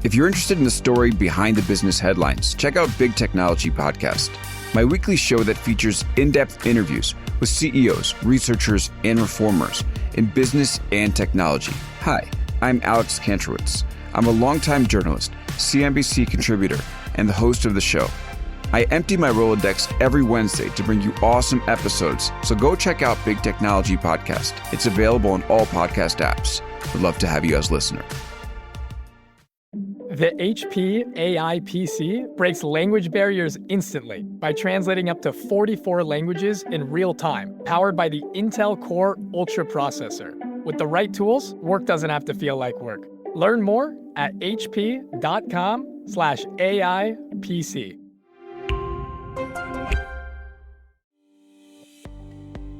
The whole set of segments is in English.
If you're interested in the story behind the business headlines, check out Big Technology Podcast, my weekly show that features in-depth interviews with CEOs, researchers, and reformers in business and technology. Hi, I'm Alex Kantrowitz. I'm a longtime journalist, CNBC contributor, and the host of the show. I empty my Rolodex every Wednesday to bring you awesome episodes, so go check out Big Technology Podcast. It's available on all podcast apps. Would love to have you as a listener. The HP AI PC breaks language barriers instantly by translating up to 44 languages in real time, powered by the Intel Core Ultra processor. With the right tools, work doesn't have to feel like work. Learn more at hp.com/AI PC.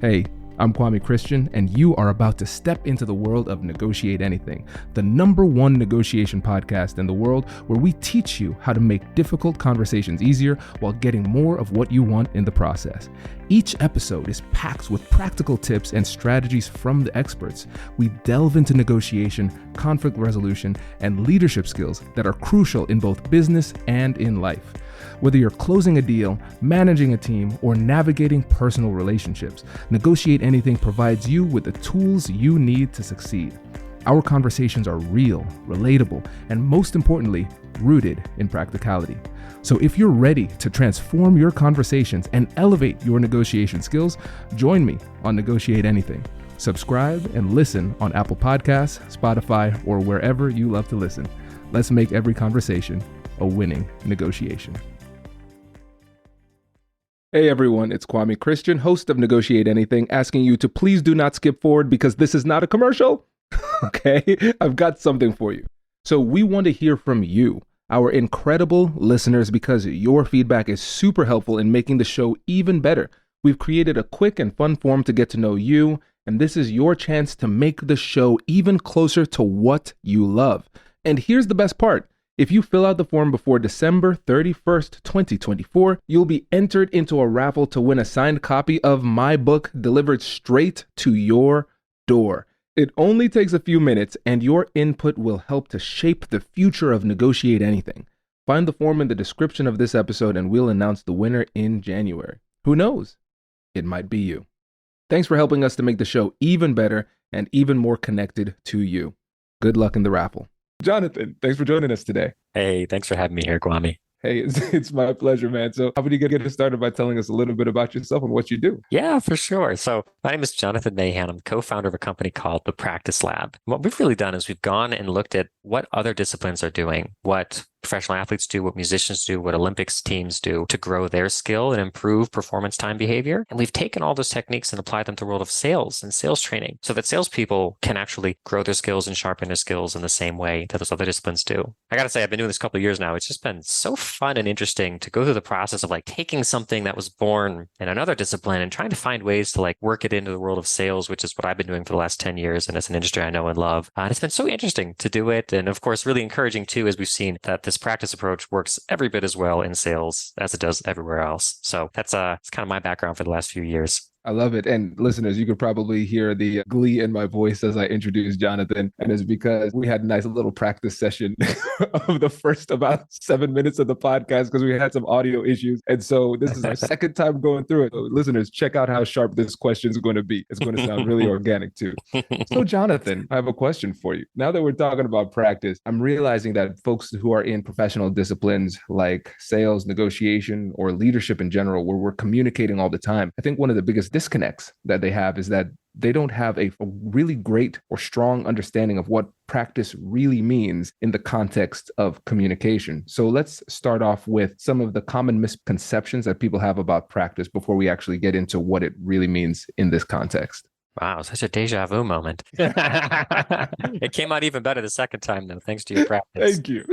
Hey, I'm Kwame Christian, and you are about to step into the world of Negotiate Anything, the #1 negotiation podcast in the world where we teach you how to make difficult conversations easier while getting more of what you want in the process. Each episode is packed with practical tips and strategies from the experts. We delve into negotiation, conflict resolution, and leadership skills that are crucial in both business and in life. Whether you're closing a deal, managing a team, or navigating personal relationships, Negotiate Anything provides you with the tools you need to succeed. Our conversations are real, relatable, and most importantly, rooted in practicality. So if you're ready to transform your conversations and elevate your negotiation skills, join me on Negotiate Anything. Subscribe and listen on Apple Podcasts, Spotify, or wherever you love to listen. Let's make every conversation a winning negotiation. Hey everyone, it's Kwame Christian, host of Negotiate Anything, asking you to please do not skip forward because this is not a commercial. Okay, I've got something for you. So we want to hear from you, our incredible listeners, because your feedback is super helpful in making the show even better. We've created a quick and fun form to get to know you, and this is your chance to make the show even closer to what you love. And here's the best part. If you fill out the form before December 31st, 2024, you'll be entered into a raffle to win a signed copy of my book delivered straight to your door. It only takes a few minutes, and your input will help to shape the future of Negotiate Anything. Find the form in the description of this episode, and we'll announce the winner in January. Who knows? It might be you. Thanks for helping us to make the show even better and even more connected to you. Good luck in the raffle. Jonathan, thanks for joining us today. Hey, thanks for having me here, Kwame. Hey, it's my pleasure, man. So how about you get us started by telling us a little bit about yourself and what you do? Yeah, for sure. So my name is Jonathan Mahan. I'm co-founder of a company called the Practice Lab. What we've really done is we've gone and looked at what other disciplines are doing, what professional athletes do, what musicians do, what Olympics teams do to grow their skill and improve performance time behavior. And we've taken all those techniques and applied them to the world of sales and sales training so that salespeople can actually grow their skills and sharpen their skills in the same way that those other disciplines do. I got to say, I've been doing this a couple of years now. It's just been so fun and interesting to go through the process of like taking something that was born in another discipline and trying to find ways to like work it into the world of sales, which is what I've been doing for the last 10 years. And it's an industry I know and love. And it's been so interesting to do it. And of course, really encouraging too, as we've seen that this practice approach works every bit as well in sales as it does everywhere else. So that's it's kind of my background for the last few years. I love it. And listeners, you could probably hear the glee in my voice as I introduce Jonathan. And it's because we had a nice little practice session of the first about 7 minutes of the podcast because we had some audio issues. And so this is our second time going through it. So listeners, check out how sharp this question is going to be. It's going to sound really organic too. So Jonathan, I have a question for you. Now that we're talking about practice, I'm realizing that folks who are in professional disciplines like sales, negotiation, or leadership in general, where we're communicating all the time, I think one of the biggest disconnects that they have is that they don't have a really great or strong understanding of what practice really means in the context of communication. So let's start off with some of the common misconceptions that people have about practice before we actually get into what it really means in this context. Wow, such a deja vu moment. It came out even better the second time, though, thanks to your practice. Thank you.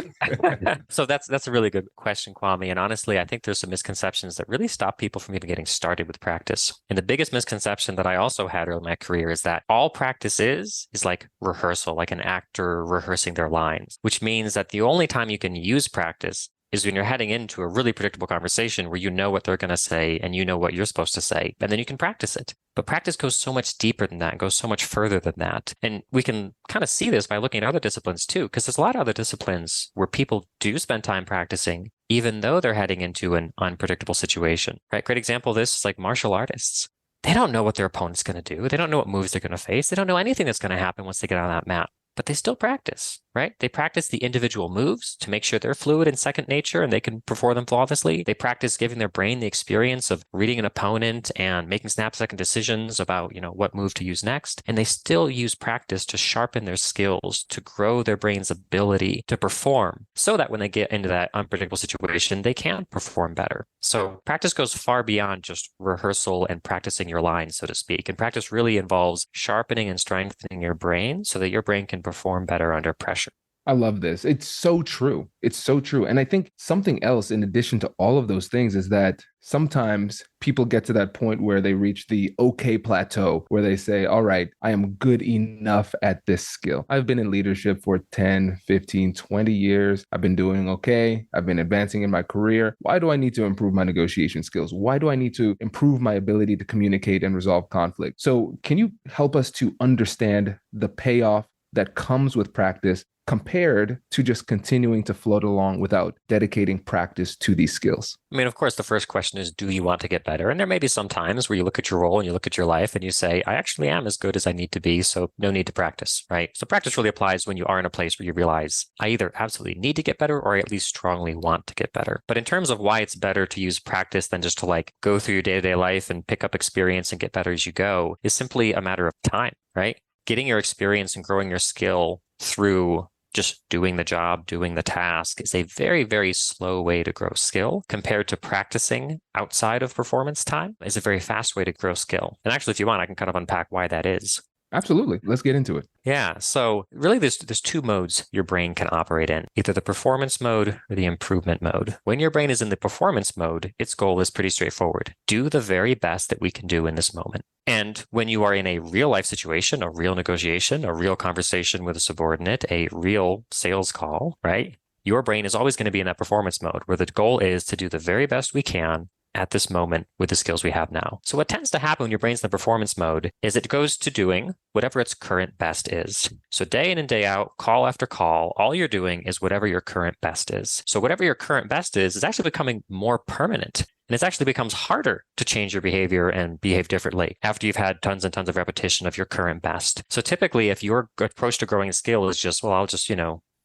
So that's a really good question, Kwame. And honestly, I think there's some misconceptions that really stop people from even getting started with practice. And the biggest misconception that I also had early in my career is that all practice is like rehearsal, like an actor rehearsing their lines, which means that the only time you can use practice is when you're heading into a really predictable conversation where you know what they're going to say and you know what you're supposed to say, and then you can practice it. But practice goes so much deeper than that, goes so much further than that. And we can kind of see this by looking at other disciplines too, because there's a lot of other disciplines where people do spend time practicing, even though they're heading into an unpredictable situation, right? Great example of this is like martial artists. They don't know what their opponent's going to do. They don't know what moves they're going to face. They don't know anything that's going to happen once they get on that mat. But they still practice, right? They practice the individual moves to make sure they're fluid and second nature and they can perform them flawlessly. They practice giving their brain the experience of reading an opponent and making snap-second decisions about, what move to use next. And they still use practice to sharpen their skills, to grow their brain's ability to perform so that when they get into that unpredictable situation, they can perform better. So practice goes far beyond just rehearsal and practicing your lines, so to speak. And practice really involves sharpening and strengthening your brain so that your brain can perform better under pressure. I love this. It's so true. It's so true. And I think something else in addition to all of those things is that sometimes people get to that point where they reach the okay plateau where they say, all right, I am good enough at this skill. I've been in leadership for 10, 15, 20 years. I've been doing okay. I've been advancing in my career. Why do I need to improve my negotiation skills? Why do I need to improve my ability to communicate and resolve conflict? So can you help us to understand the payoff that comes with practice compared to just continuing to float along without dedicating practice to these skills? I mean, of course, the first question is, do you want to get better? And there may be some times where you look at your role and you look at your life and you say, I actually am as good as I need to be, so no need to practice, right? So practice really applies when you are in a place where you realize, I either absolutely need to get better or I at least strongly want to get better. But in terms of why it's better to use practice than just to go through your day-to-day life and pick up experience and get better as you go is simply a matter of time, right? Getting your experience and growing your skill through just doing the job, doing the task is a very, very slow way to grow skill compared to practicing outside of performance time is a very fast way to grow skill. And actually, if you want, I can kind of unpack why that is. Absolutely. Let's get into it. Yeah. So really, there's two modes your brain can operate in, either the performance mode or the improvement mode. When your brain is in the performance mode, its goal is pretty straightforward. Do the very best that we can do in this moment. And when you are in a real life situation, a real negotiation, a real conversation with a subordinate, a real sales call, right? Your brain is always going to be in that performance mode where the goal is to do the very best we can at this moment with the skills we have now. So what tends to happen when your brain's in the performance mode is it goes to doing whatever its current best is. So day in and day out, call after call, all you're doing is whatever your current best is. So whatever your current best is actually becoming more permanent. And it actually becomes harder to change your behavior and behave differently after you've had tons and tons of repetition of your current best. So typically, if your approach to growing a skill is just, well, I'll just,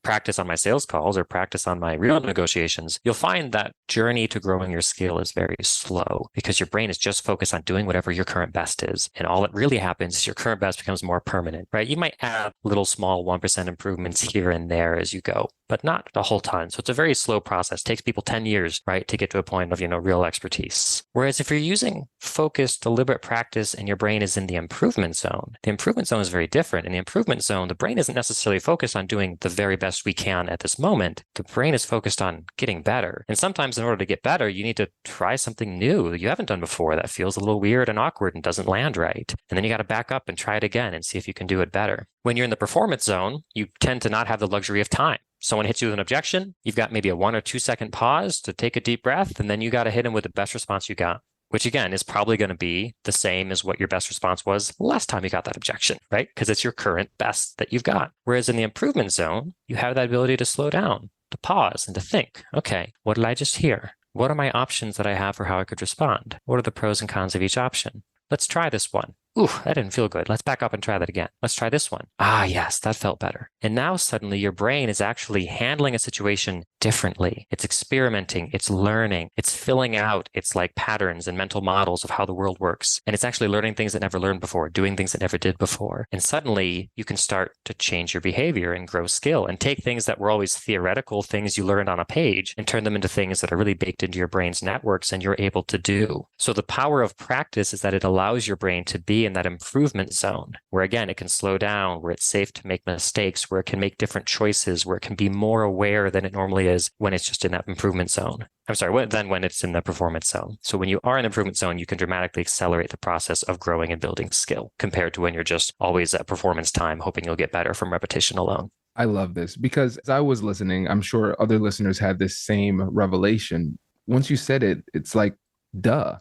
practice on my sales calls or practice on my real negotiations, you'll find that journey to growing your skill is very slow because your brain is just focused on doing whatever your current best is. And all that really happens is your current best becomes more permanent, right? You might add little small 1% improvements here and there as you go, but not the whole time. So it's a very slow process. It takes people 10 years, right, to get to a point of, real expertise. Whereas if you're using focused, deliberate practice and your brain is in the improvement zone is very different. In the improvement zone, the brain isn't necessarily focused on doing the very best we can at this moment. The brain is focused on getting better. And sometimes in order to get better, you need to try something new you haven't done before that feels a little weird and awkward and doesn't land right. And then you got to back up and try it again and see if you can do it better. When you're in the performance zone, you tend to not have the luxury of time. Someone hits you with an objection, you've got maybe a 1 or 2 second pause to take a deep breath, and then you got to hit them with the best response you got, which again is probably going to be the same as what your best response was last time you got that objection, right? Because it's your current best that you've got. Whereas in the improvement zone, you have that ability to slow down, to pause and to think, okay, what did I just hear? What are my options that I have for how I could respond? What are the pros and cons of each option? Let's try this one. Ooh, that didn't feel good. Let's back up and try that again. Let's try this one. Ah, yes, that felt better. And now suddenly your brain is actually handling a situation differently. It's experimenting, it's learning, it's filling out its patterns and mental models of how the world works. And it's actually learning things it never learned before, doing things it never did before. And suddenly you can start to change your behavior and grow skill and take things that were always theoretical things you learned on a page and turn them into things that are really baked into your brain's networks and you're able to do. So the power of practice is that it allows your brain to be in that improvement zone where, again, it can slow down, where it's safe to make mistakes, where it can make different choices, where it can be more aware than it normally is when it's just in that improvement zone. Than when it's in the performance zone. So when you are in the improvement zone, you can dramatically accelerate the process of growing and building skill compared to when you're just always at performance time, hoping you'll get better from repetition alone. I love this because as I was listening, I'm sure other listeners had this same revelation. Once you said it, it's like, duh.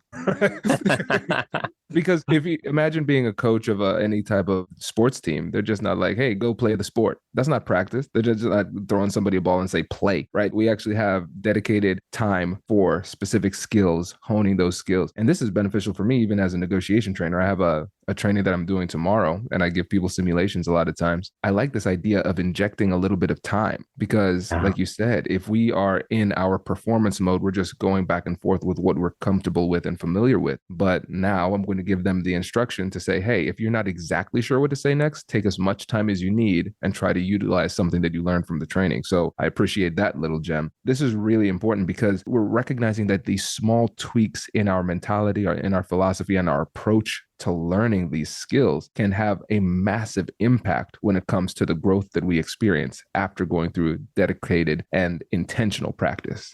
Because if you imagine being a coach of any type of sports team, they're just not like, hey, go play the sport. That's not practice. They're just not throwing somebody a ball and say play, right? We actually have dedicated time for specific skills, honing those skills. And this is beneficial for me, even as a negotiation trainer. I have a training that I'm doing tomorrow, and I give people simulations a lot of times. I like this idea of injecting a little bit of time because, like you said, if we are in our performance mode, we're just going back and forth with what we're comfortable with and familiar with. But now I'm going to give them the instruction to say, hey, if you're not exactly sure what to say next, take as much time as you need and try to utilize something that you learned from the training. So I appreciate that little gem. This is really important because we're recognizing that these small tweaks in our mentality or in our philosophy and our approach to learning these skills can have a massive impact when it comes to the growth that we experience after going through dedicated and intentional practice.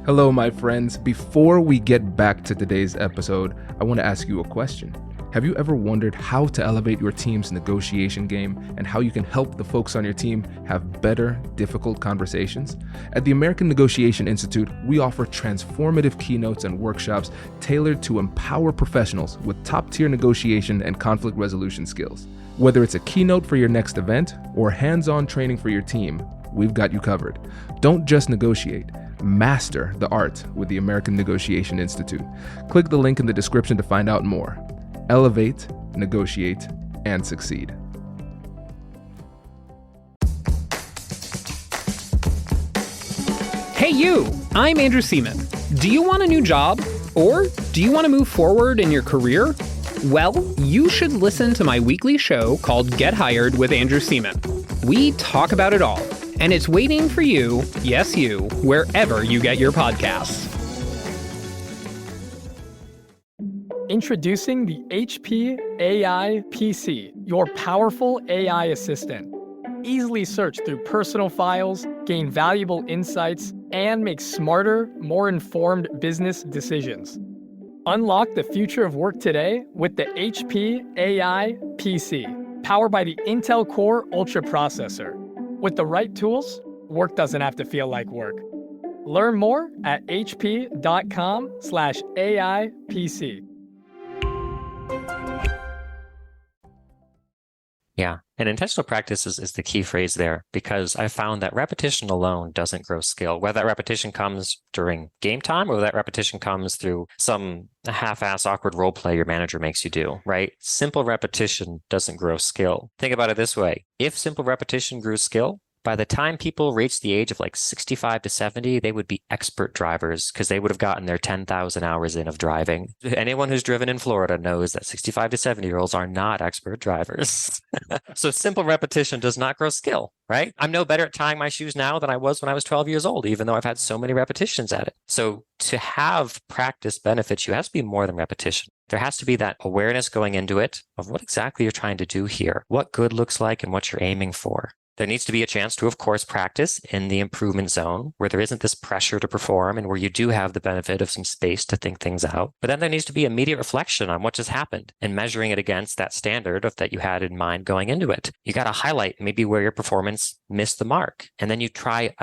Hello, my friends. Before we get back to today's episode, I want to ask you a question. Have you ever wondered how to elevate your team's negotiation game and how you can help the folks on your team have better, difficult conversations? At the American Negotiation Institute, we offer transformative keynotes and workshops tailored to empower professionals with top-tier negotiation and conflict resolution skills. Whether it's a keynote for your next event or hands-on training for your team, we've got you covered. Don't just negotiate. Master the art with the American Negotiation Institute. Click the link in the description to find out more. Elevate, negotiate, and succeed. Hey you, I'm Andrew Seaman. Do you want a new job? Or do you want to move forward in your career? Well, you should listen to my weekly show called Get Hired with Andrew Seaman. We talk about it all, and it's waiting for you, yes you, wherever you get your podcasts. Introducing the HP AI PC, your powerful AI assistant. Easily search through personal files, gain valuable insights, and make smarter, more informed business decisions. Unlock the future of work today with the HP AI PC, powered by the Intel Core Ultra processor. With the right tools, work doesn't have to feel like work. Learn more at hp.com/AIPC. Yeah. And intentional practice is the key phrase there, because I found that repetition alone doesn't grow skill. Whether that repetition comes during game time or whether that repetition comes through some half-ass awkward role play your manager makes you do, right? Simple repetition doesn't grow skill. Think about it this way. If simple repetition grew skill, by the time people reach the age of like 65 to 70, they would be expert drivers because they would have gotten their 10,000 hours in of driving. Anyone who's driven in Florida knows that 65 to 70-year-olds are not expert drivers. So simple repetition does not grow skill, right? I'm no better at tying my shoes now than I was when I was 12 years old, even though I've had so many repetitions at it. So to have practice benefits, you have to be more than repetition. There has to be that awareness going into it of what exactly you're trying to do here, what good looks like and what you're aiming for. There needs to be a chance to, of course, practice in the improvement zone where there isn't this pressure to perform and where you do have the benefit of some space to think things out. But then there needs to be immediate reflection on what just happened and measuring it against that standard of that you had in mind going into it. You got to highlight maybe where your performance missed the mark. And then you try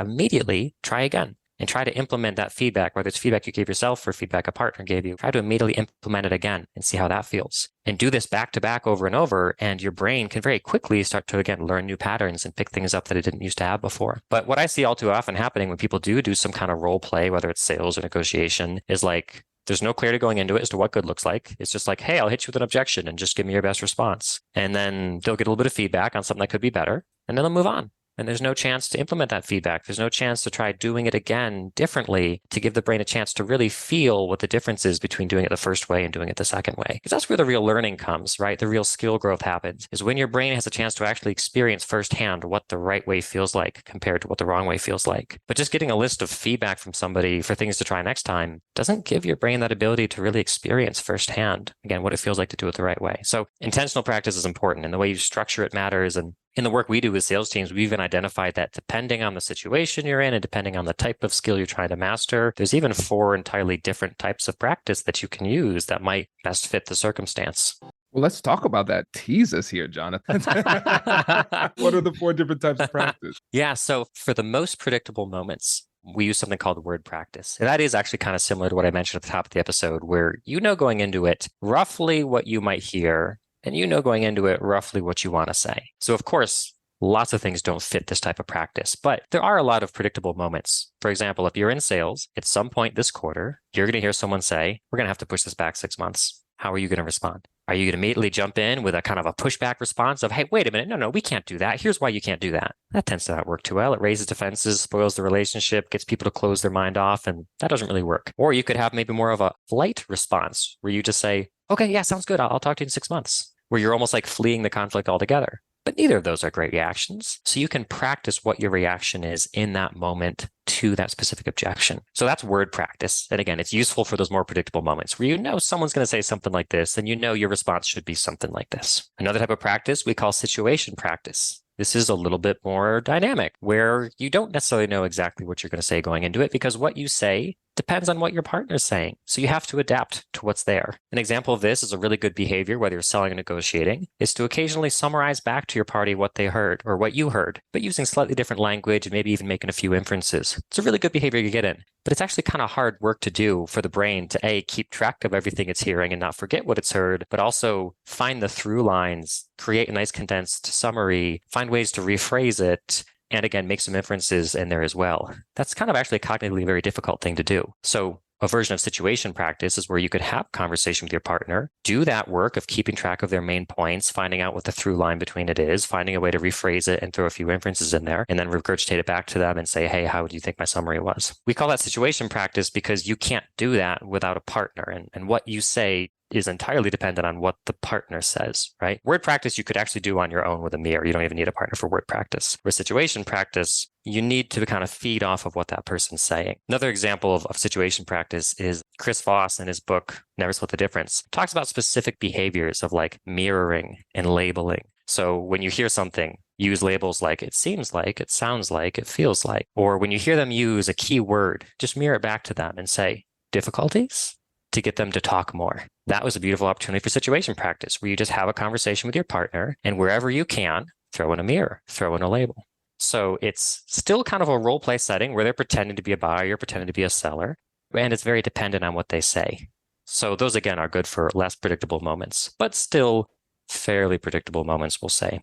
again. And try to implement that feedback, whether it's feedback you gave yourself or feedback a partner gave you. Try to immediately implement it again and see how that feels. And do this back to back over and over, and your brain can very quickly start to, again, learn new patterns and pick things up that it didn't used to have before. But what I see all too often happening when people do some kind of role play, whether it's sales or negotiation, is like, there's no clarity going into it as to what good looks like. It's just like, hey, I'll hit you with an objection and just give me your best response. And then they'll get a little bit of feedback on something that could be better, and then they'll move on. And there's no chance to implement that feedback. There's no chance to try doing it again differently to give the brain a chance to really feel what the difference is between doing it the first way and doing it the second way. Because that's where the real learning comes, right? The real skill growth happens is when your brain has a chance to actually experience firsthand what the right way feels like compared to what the wrong way feels like. But just getting a list of feedback from somebody for things to try next time doesn't give your brain that ability to really experience firsthand, again, what it feels like to do it the right way. So intentional practice is important, and the way you structure it matters. And in the work we do with sales teams, we've even identified that depending on the situation you're in and depending on the type of skill you're trying to master, there's even 4 entirely different types of practice that you can use that might best fit the circumstance. Well, let's talk about that. Tease us here, Jonathan. What are the 4 different types of practice? Yeah. So for the most predictable moments, we use something called word practice. And that is actually kind of similar to what I mentioned at the top of the episode, where you know going into it roughly what you might hear, and you know going into it roughly what you want to say. So of course, lots of things don't fit this type of practice, but there are a lot of predictable moments. For example, if you're in sales, at some point this quarter, you're going to hear someone say, we're going to have to push this back 6 months. How are you going to respond? Are you going to immediately jump in with a kind of a pushback response of, hey, wait a minute, no, we can't do that. Here's why you can't do that. That tends to not work too well. It raises defenses, spoils the relationship, gets people to close their mind off, and that doesn't really work. Or you could have maybe more of a flight response where you just say, okay, yeah, sounds good. I'll talk to you in 6 months, where you're almost like fleeing the conflict altogether. But neither of those are great reactions. So you can practice what your reaction is in that moment to that specific objection. So that's word practice. And again, it's useful for those more predictable moments where you know someone's going to say something like this, and you know your response should be something like this. Another type of practice we call situation practice. This is a little bit more dynamic, where you don't necessarily know exactly what you're going to say going into it, because what you say depends on what your partner's saying. So you have to adapt to what's there. An example of this is a really good behavior, whether you're selling or negotiating, is to occasionally summarize back to your party what they heard or what you heard, but using slightly different language and maybe even making a few inferences. It's a really good behavior to get in, but it's actually kind of hard work to do for the brain to A, keep track of everything it's hearing and not forget what it's heard, but also find the through lines, create a nice condensed summary, find ways to rephrase it, and again, make some inferences in there as well. That's kind of actually a cognitively very difficult thing to do. So a version of situation practice is where you could have a conversation with your partner, do that work of keeping track of their main points, finding out what the through line between it is, finding a way to rephrase it and throw a few inferences in there, and then regurgitate it back to them and say, hey, how do you think my summary was? We call that situation practice because you can't do that without a partner. And what you say is entirely dependent on what the partner says, right? Word practice you could actually do on your own with a mirror. You don't even need a partner for word practice. For situation practice, you need to kind of feed off of what that person's saying. Another example of situation practice is Chris Voss in his book, Never Split the Difference, talks about specific behaviors of like mirroring and labeling. So when you hear something, use labels like it seems like, it sounds like, it feels like. Or when you hear them use a key word, just mirror it back to them and say, difficulties? To get them to talk more. That was a beautiful opportunity for situation practice, where you just have a conversation with your partner, and wherever you can, throw in a mirror, throw in a label. So it's still kind of a role play setting where they're pretending to be a buyer, you're pretending to be a seller, and it's very dependent on what they say. So those, again, are good for less predictable moments, but still fairly predictable moments, we'll say.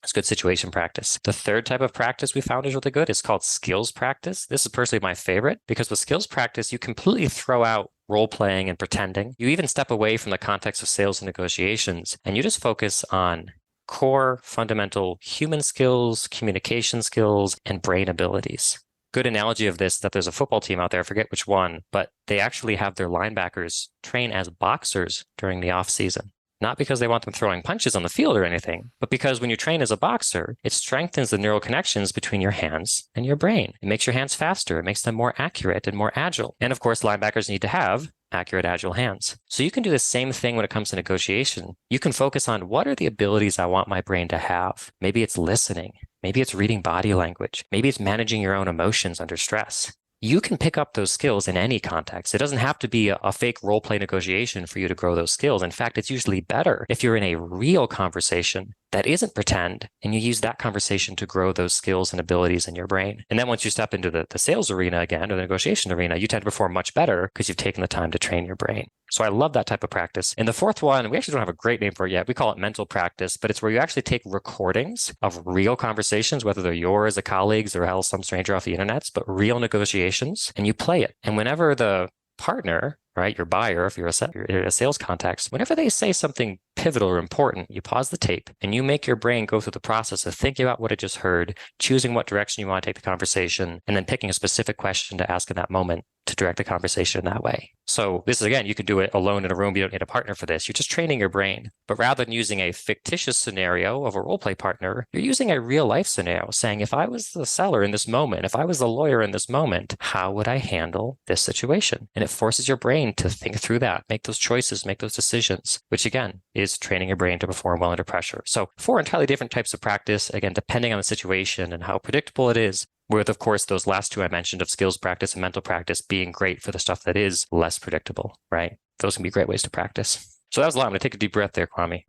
It's good situation practice. The third type of practice we found is really good. It's called skills practice. This is personally my favorite because with skills practice, you completely throw out role playing and pretending. You even step away from the context of sales and negotiations, and you just focus on core, fundamental human skills, communication skills, and brain abilities. Good analogy of this, that there's a football team out there, I forget which one, but they actually have their linebackers train as boxers during the off season. Not because they want them throwing punches on the field or anything, but because when you train as a boxer, it strengthens the neural connections between your hands and your brain. It makes your hands faster. It makes them more accurate and more agile. And of course, linebackers need to have accurate, agile hands. So you can do the same thing when it comes to negotiation. You can focus on what are the abilities I want my brain to have. Maybe it's listening. Maybe it's reading body language. Maybe it's managing your own emotions under stress. You can pick up those skills in any context. It doesn't have to be a fake role play negotiation for you to grow those skills. In fact, it's usually better if you're in a real conversation that isn't pretend, and you use that conversation to grow those skills and abilities in your brain. And then once you step into the sales arena again, or the negotiation arena, you tend to perform much better because you've taken the time to train your brain. So I love that type of practice. And the fourth one, we actually don't have a great name for it yet. We call it mental practice, but it's where you actually take recordings of real conversations, whether they're yours, a colleague's, or else some stranger off the internet, but real negotiations, and you play it. And whenever the partner, right, your buyer, if you're a sales context, whenever they say something pivotal or important, you pause the tape and you make your brain go through the process of thinking about what it just heard, choosing what direction you want to take the conversation, and then picking a specific question to ask in that moment to direct the conversation in that way. So this is, again, you could do it alone in a room. You don't need a partner for this. You're just training your brain. But rather than using a fictitious scenario of a role play partner, you're using a real life scenario saying, if I was the seller in this moment, if I was the lawyer in this moment, how would I handle this situation? And it forces your brain to think through that, make those choices, make those decisions, which again is training your brain to perform well under pressure. So 4 entirely different types of practice, again, depending on the situation and how predictable it is, with, of course, those last 2 I mentioned of skills practice and mental practice being great for the stuff that is less predictable, right? Those can be great ways to practice. So that was a lot. I'm going to take a deep breath there, Kwame.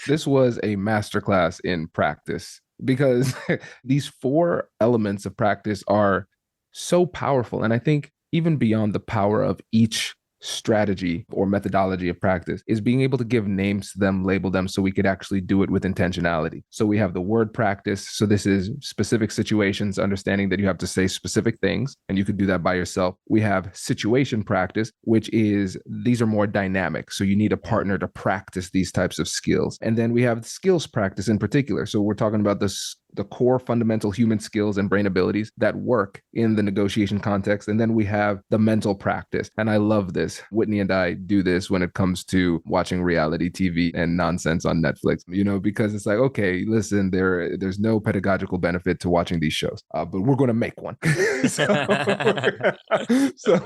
This was a masterclass in practice, because these 4 elements of practice are so powerful. And I think even beyond the power of each strategy or methodology of practice is being able to give names to them, label them, so we could actually do it with intentionality. So we have the word practice. So this is specific situations, understanding that you have to say specific things, and you could do that by yourself. We have situation practice, which is these are more dynamic. So you need a partner to practice these types of skills. And then we have skills practice in particular. So we're talking about the core fundamental human skills and brain abilities that work in the negotiation context. And then we have the mental practice. And I love this. Whitney and I do this when it comes to watching reality TV and nonsense on Netflix, because it's like, okay, listen, there's no pedagogical benefit to watching these shows, but we're going to make one. So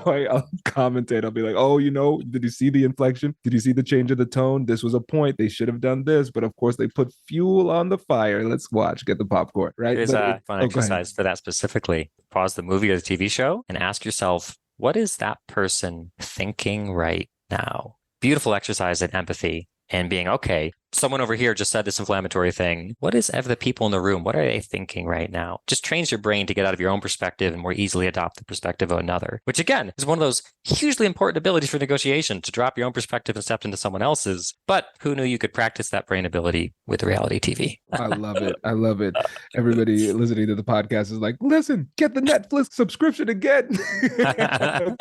I'll commentate. I'll be like, oh, did you see the inflection? Did you see the change of the tone? This was a point. They should have done this, but of course they put fuel on the fire. Let's watch, get the popcorn, right? Here's a fun exercise for that specifically. Pause the movie or the TV show and ask yourself, what is that person thinking right now? Beautiful exercise in empathy and being, okay, someone over here just said this inflammatory thing. What is the people in the room? What are they thinking right now? Just trains your brain to get out of your own perspective and more easily adopt the perspective of another, which again is one of those hugely important abilities for negotiation, to drop your own perspective and step into someone else's. But who knew you could practice that brain ability with reality TV? I love it. I love it. Everybody listening to the podcast is like, listen, get the Netflix subscription again.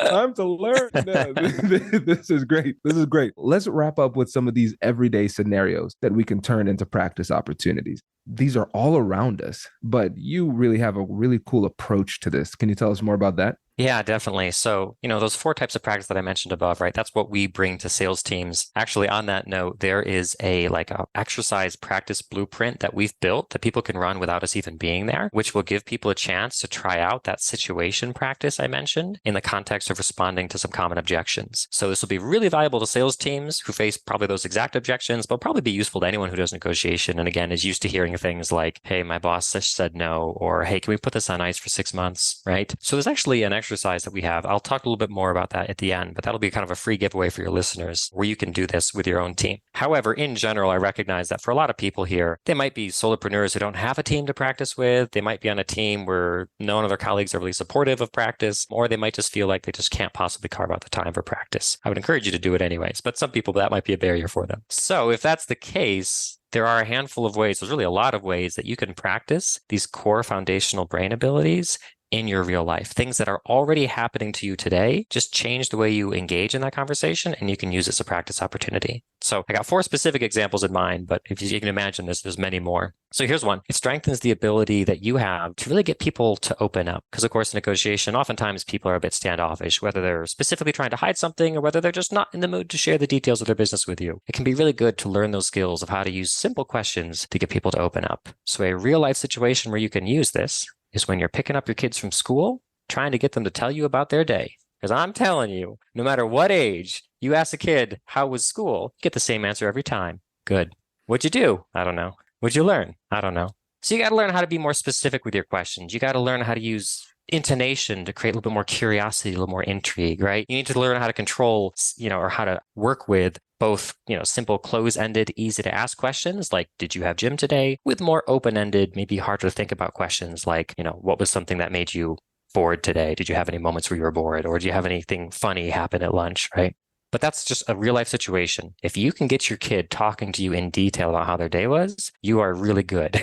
Time to learn. This is great. This is great. Let's wrap up with some of these everyday scenarios that we can turn into practice opportunities. These are all around us, but you really have a really cool approach to this. Can you tell us more about that? Yeah, definitely. So, those 4 types of practice that I mentioned above, right? That's what we bring to sales teams. Actually, on that note, there is a exercise practice blueprint that we've built that people can run without us even being there, which will give people a chance to try out that situation practice I mentioned in the context of responding to some common objections. So this will be really valuable to sales teams who face probably those exact objections, but probably be useful to anyone who does negotiation. And again, is used to hearing things like, hey, my boss said no, or hey, can we put this on ice for 6 months, right? So there's actually an exercise that we have. I'll talk a little bit more about that at the end, but that'll be kind of a free giveaway for your listeners where you can do this with your own team. However, in general, I recognize that for a lot of people here, they might be solopreneurs who don't have a team to practice with. They might be on a team where none of their colleagues are really supportive of practice, or they might just feel like they just can't possibly carve out the time for practice. I would encourage you to do it anyways, but some people, that might be a barrier for them. So if that's the case, there are a handful of ways, there's really a lot of ways that you can practice these core foundational brain abilities in your real life. Things that are already happening to you today, just change the way you engage in that conversation and you can use it as a practice opportunity. So I got 4 specific examples in mind, but if you can imagine this, there's many more. So here's one. It strengthens the ability that you have to really get people to open up. Because of course, in negotiation, oftentimes people are a bit standoffish, whether they're specifically trying to hide something or whether they're just not in the mood to share the details of their business with you. It can be really good to learn those skills of how to use simple questions to get people to open up. So a real life situation where you can use this is when you're picking up your kids from school, trying to get them to tell you about their day. Because I'm telling you, no matter what age, you ask a kid, how was school? You get the same answer every time. Good. What'd you do? I don't know. What'd you learn? I don't know. So you got to learn how to be more specific with your questions. You got to learn how to use intonation to create a little bit more curiosity, a little more intrigue, right? You need to learn how to control, or how to work with both, simple close-ended, easy to ask questions like, did you have gym today? With more open-ended, maybe harder to think about questions like, what was something that made you bored today? Did you have any moments where you were bored? Or do you have anything funny happen at lunch, right? But that's just a real life situation. If you can get your kid talking to you in detail about how their day was, you are really good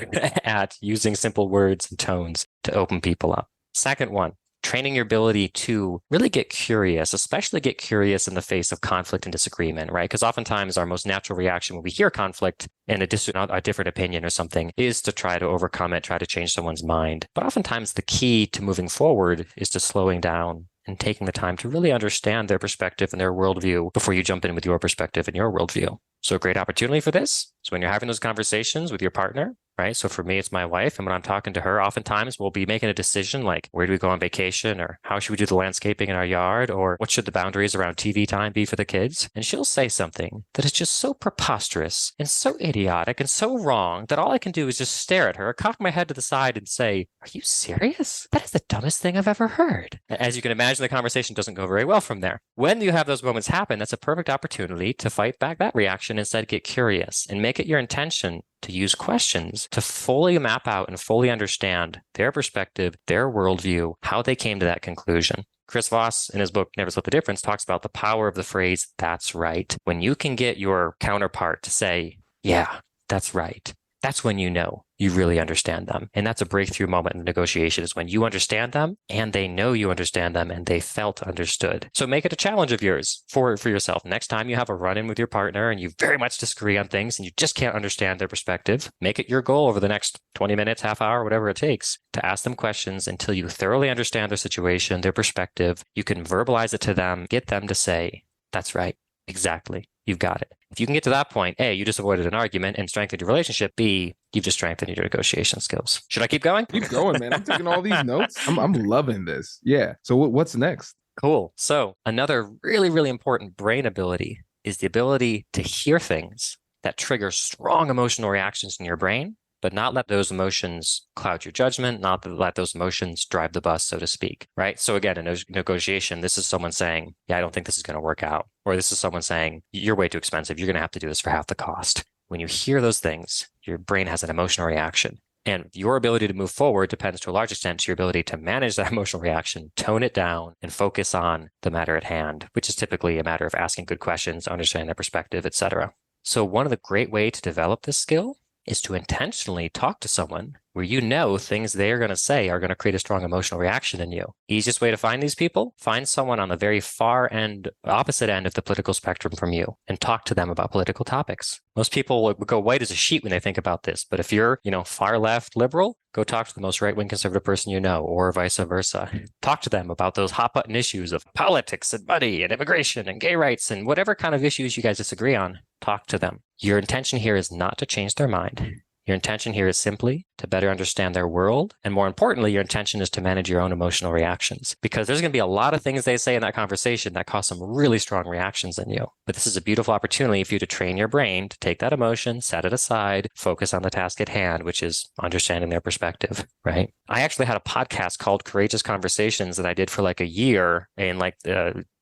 at using simple words and tones to open people up. Second one, training your ability to really get curious, especially get curious in the face of conflict and disagreement, right? Because oftentimes our most natural reaction when we hear conflict and a different opinion or something is to try to overcome it, try to change someone's mind. But oftentimes the key to moving forward is to slowing down and taking the time to really understand their perspective and their worldview before you jump in with your perspective and your worldview. So a great opportunity for this is when you're having those conversations with your partner, right? So for me, it's my wife. And when I'm talking to her, oftentimes we'll be making a decision like, where do we go on vacation? Or how should we do the landscaping in our yard? Or what should the boundaries around TV time be for the kids? And she'll say something that is just so preposterous and so idiotic and so wrong that all I can do is just stare at her, cock my head to the side and say, are you serious? That is the dumbest thing I've ever heard. As you can imagine, the conversation doesn't go very well from there. When you have those moments happen, that's a perfect opportunity to fight back that reaction. Instead, get curious and make it your intention to use questions to fully map out and fully understand their perspective, their worldview, how they came to that conclusion. Chris Voss, in his book, Never Split the Difference, talks about the power of the phrase, that's right. When you can get your counterpart to say, yeah, that's right, that's when you know you really understand them. And that's a breakthrough moment in the negotiation, is when you understand them and they know you understand them and they felt understood. So make it a challenge of yours for yourself. Next time you have a run-in with your partner and you very much disagree on things and you just can't understand their perspective, make it your goal over the next 20 minutes, half hour, whatever it takes, to ask them questions until you thoroughly understand their situation, their perspective. You can verbalize it to them, get them to say, that's right, exactly. You've got it. If you can get to that point, A, you just avoided an argument and strengthened your relationship. B, you've just strengthened your negotiation skills. Should I keep going? Keep going, man. I'm taking all these notes. I'm loving this. Yeah. So what's next? Cool. So another really, really important brain ability is the ability to hear things that trigger strong emotional reactions in your brain, but not let those emotions cloud your judgment, not let those emotions drive the bus, so to speak, right? So again, in a negotiation, this is someone saying, yeah, I don't think this is going to work out. Or this is someone saying, you're way too expensive. You're going to have to do this for half the cost. When you hear those things, your brain has an emotional reaction. And your ability to move forward depends to a large extent to your ability to manage that emotional reaction, tone it down, and focus on the matter at hand, which is typically a matter of asking good questions, understanding their perspective, etc. So one of the great ways to develop this skill is to intentionally talk to someone where you know things they're going to say are going to create a strong emotional reaction in you. Easiest way to find these people, find someone on the very far end, opposite end of the political spectrum from you and talk to them about political topics. Most people would go white as a sheet when they think about this. But if you're, far left liberal, go talk to the most right-wing conservative person you know, or vice versa. Talk to them about those hot button issues of politics and money and immigration and gay rights and whatever kind of issues you guys disagree on. Talk to them. Your intention here is not to change their mind. Your intention here is simply to better understand their world. And more importantly, your intention is to manage your own emotional reactions, because there's going to be a lot of things they say in that conversation that cause some really strong reactions in you. But this is a beautiful opportunity for you to train your brain to take that emotion, set it aside, focus on the task at hand, which is understanding their perspective, right? I actually had a podcast called Courageous Conversations that I did for like a year in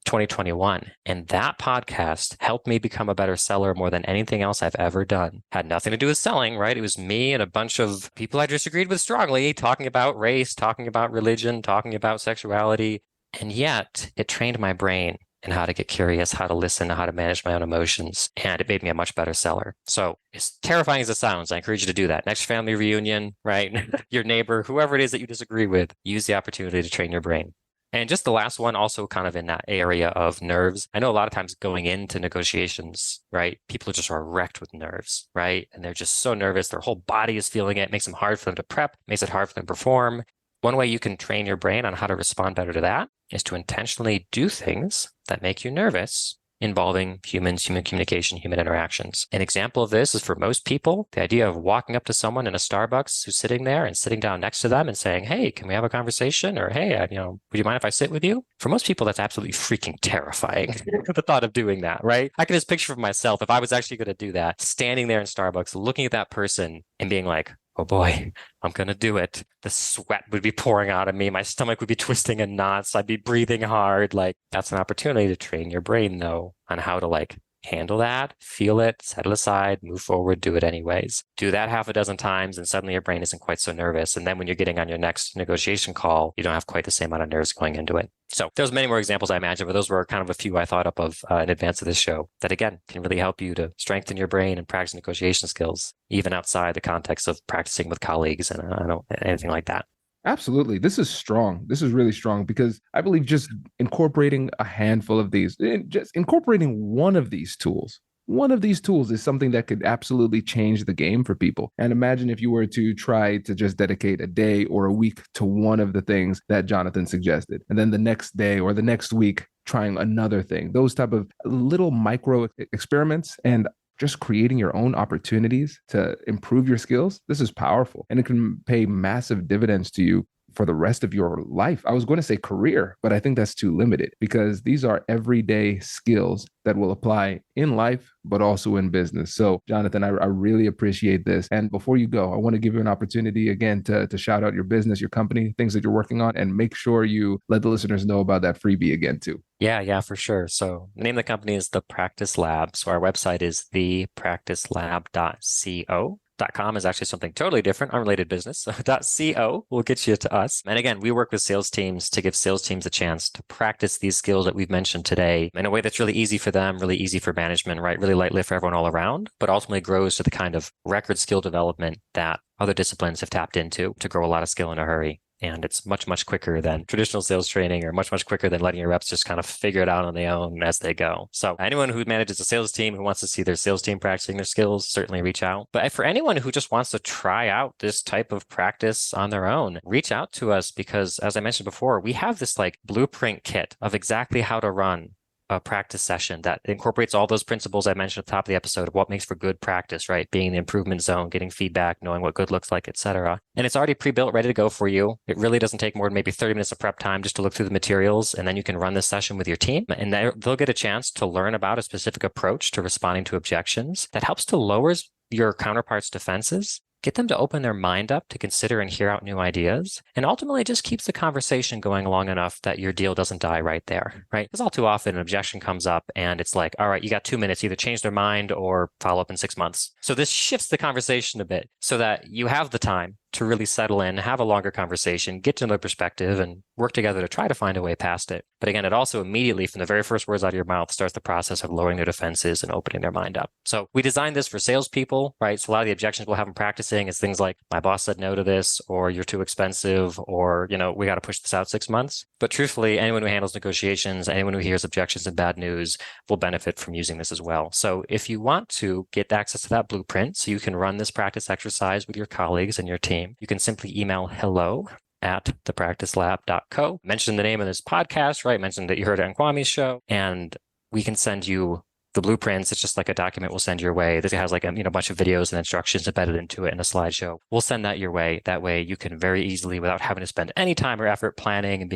2021. And that podcast helped me become a better seller more than anything else I've ever done. Had nothing to do with selling, right? It was me and a bunch of people I disagreed with strongly, talking about race, talking about religion, talking about sexuality. And yet it trained my brain in how to get curious, how to listen, how to manage my own emotions. And it made me a much better seller. So as terrifying as it sounds, I encourage you to do that. Next family reunion, right? Your neighbor, whoever it is that you disagree with, use the opportunity to train your brain. And just the last one, also kind of in that area of nerves. I know a lot of times going into negotiations, right, people just are wrecked with nerves, right? And they're just so nervous. Their whole body is feeling it. It makes them hard for them to prep, makes it hard for them to perform. One way you can train your brain on how to respond better to that is to intentionally do things that make you nervous involving humans, human communication, human interactions. An example of this is for most people, the idea of walking up to someone in a Starbucks who's sitting there and sitting down next to them and saying, hey, can we have a conversation? Or, hey, would you mind if I sit with you? For most people, that's absolutely freaking terrifying, the thought of doing that, right? I can just picture for myself, if I was actually going to do that, standing there in Starbucks, looking at that person and being like, oh boy, I'm going to do it. The sweat would be pouring out of me. My stomach would be twisting in knots. I'd be breathing hard. That's an opportunity to train your brain, though, on how to handle that, feel it, set it aside, move forward, do it anyways. Do that half a dozen times and suddenly your brain isn't quite so nervous. And then when you're getting on your next negotiation call, you don't have quite the same amount of nerves going into it. So there's many more examples I imagine, but those were kind of a few I thought up of in advance of this show that, again, can really help you to strengthen your brain and practice negotiation skills, even outside the context of practicing with colleagues and anything like that. Absolutely. This is strong. This is really strong because I believe just incorporating a handful of these, just incorporating one of these tools is something that could absolutely change the game for people. And imagine if you were to try to just dedicate a day or a week to one of the things that Jonathan suggested, and then the next day or the next week trying another thing, those type of little micro experiments. And just creating your own opportunities to improve your skills, this is powerful. And it can pay massive dividends to you for the rest of your life. I was going to say career, but I think that's too limited because these are everyday skills that will apply in life, but also in business. So Jonathan, I really appreciate this. And before you go, I want to give you an opportunity again to shout out your business, your company, things that you're working on, and make sure you let the listeners know about that freebie again too. Yeah, for sure. So the name of the company is The Practice Lab. So our website is thepracticelab.co. .com is actually something totally different, unrelated business. So .co will get you to us. And again, we work with sales teams to give sales teams a chance to practice these skills that we've mentioned today in a way that's really easy for them, really easy for management, right? Really light lift for everyone all around, but ultimately grows to the kind of record skill development that other disciplines have tapped into to grow a lot of skill in a hurry. And it's much, much quicker than traditional sales training, or much, much quicker than letting your reps just kind of figure it out on their own as they go. So anyone who manages a sales team, who wants to see their sales team practicing their skills, certainly reach out. But for anyone who just wants to try out this type of practice on their own, reach out to us because, as I mentioned before, we have this like blueprint kit of exactly how to run a practice session that incorporates all those principles I mentioned at the top of the episode of what makes for good practice, right? Being in the improvement zone, getting feedback, knowing what good looks like, etc. And it's already pre-built, ready to go for you. It really doesn't take more than maybe 30 minutes of prep time just to look through the materials. And then you can run this session with your team and they'll get a chance to learn about a specific approach to responding to objections that helps to lower your counterpart's defenses, get them to open their mind up to consider and hear out new ideas, and ultimately just keeps the conversation going long enough that your deal doesn't die right there, right? Because all too often an objection comes up and it's like, all right, you got 2 minutes, either change their mind or follow up in 6 months. So this shifts the conversation a bit so that you have the time to really settle in, have a longer conversation, get to know their perspective, and work together to try to find a way past it. But again, it also immediately, from the very first words out of your mouth, starts the process of lowering their defenses and opening their mind up. So we designed this for salespeople, right? So a lot of the objections we'll have them practicing is things like, my boss said no to this, or you're too expensive, or, we got to push this out 6 months. But truthfully, anyone who handles negotiations, anyone who hears objections and bad news will benefit from using this as well. So if you want to get access to that blueprint so you can run this practice exercise with your colleagues and your team, you can simply email hello@thepracticelab.co. Mention the name of this podcast, right? Mention that you heard it on Kwame's show, and we can send you the blueprints. It's just like a document we'll send your way. This has like a bunch of videos and instructions embedded into it in a slideshow. We'll send that your way. That way you can very easily, without having to spend any time or effort planning and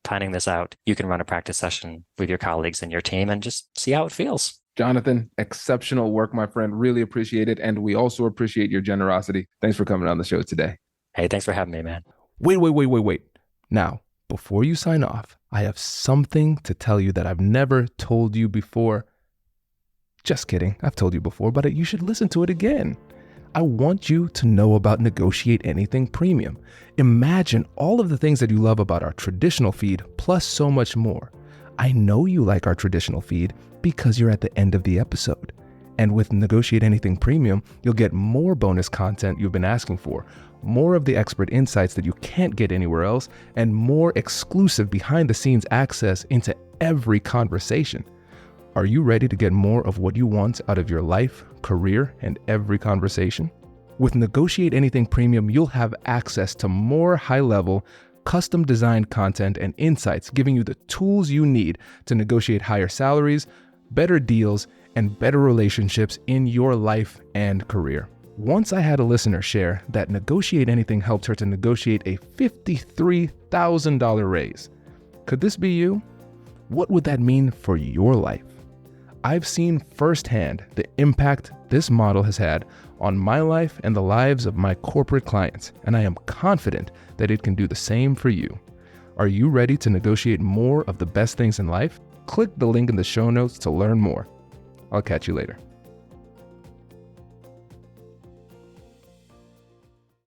planning this out, you can run a practice session with your colleagues and your team and just see how it feels. Jonathan, exceptional work, my friend. Really appreciate it. And we also appreciate your generosity. Thanks for coming on the show today. Hey, thanks for having me, man. Wait. Now, before you sign off, I have something to tell you that I've never told you before. Just kidding. I've told you before, but you should listen to it again. I want you to know about Negotiate Anything Premium. Imagine all of the things that you love about our traditional feed, plus so much more. I know you like our traditional feed because you're at the end of the episode. And with Negotiate Anything Premium, you'll get more bonus content you've been asking for, more of the expert insights that you can't get anywhere else, and more exclusive behind-the-scenes access into every conversation. Are you ready to get more of what you want out of your life, career, and every conversation? With Negotiate Anything Premium, you'll have access to more high-level, custom-designed content and insights, giving you the tools you need to negotiate higher salaries, better deals, and better relationships in your life and career. Once I had a listener share that Negotiate Anything helped her to negotiate a $53,000 raise. Could this be you? What would that mean for your life? I've seen firsthand the impact this model has had on my life and the lives of my corporate clients, and I am confident that it can do the same for you. Are you ready to negotiate more of the best things in life? Click the link in the show notes to learn more. I'll catch you later.